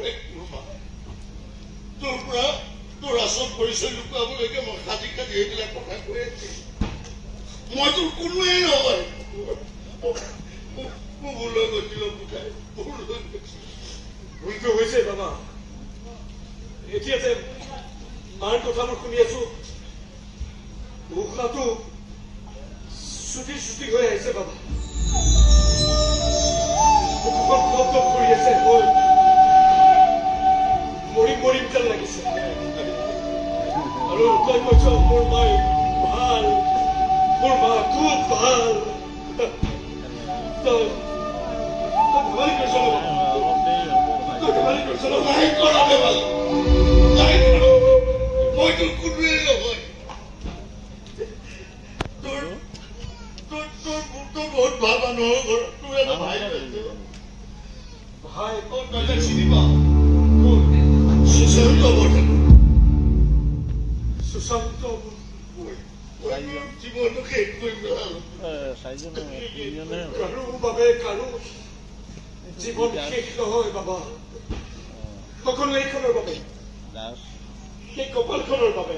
তোৰ পৰা তোৰ আচল পৰিচয় লুকুৱাবলৈকে মই সাজি সাজি এইবিলাক কথা কৈ আছো মই তোৰ কোনোৱেই নহয় মোৰ ভুল হৈ গৈছিল বুজাই ভুল হৈ গৈছিল ভুলটো হৈছে বাবা এতিয়া যে মাৰ কথাবোৰ শুনি আছো উশাহটো ছুটি ছুটি হৈ আহিছে বাবা বুকুখন ধপ ধপ কৰি আছে মই মৰিম মৰিম যেন লাগিছে আৰু তই কৈছ মোৰ মাই ভাল মোৰ মা খুব ভাল তই ধেমালি কৰিছ তই ধেমালি কৰিছ নাই কৰা ধেমালি নাই কৰা মই তোৰ কোনোৱেই নহয় তোৰ বহুত ভাল মানুহৰ ঘৰত তোৰ এটা ভাই আছে ভাই তই চিনি পাওঁ সুশান্ত বৰ্ধন সুশান্ত জীৱনটো শেষ কৰি পেলালো কাৰো বাবে কাৰো জীৱন শেষ নহয় বাবা সকলো এইখনৰ বাবে সেই কপালখনৰ বাবে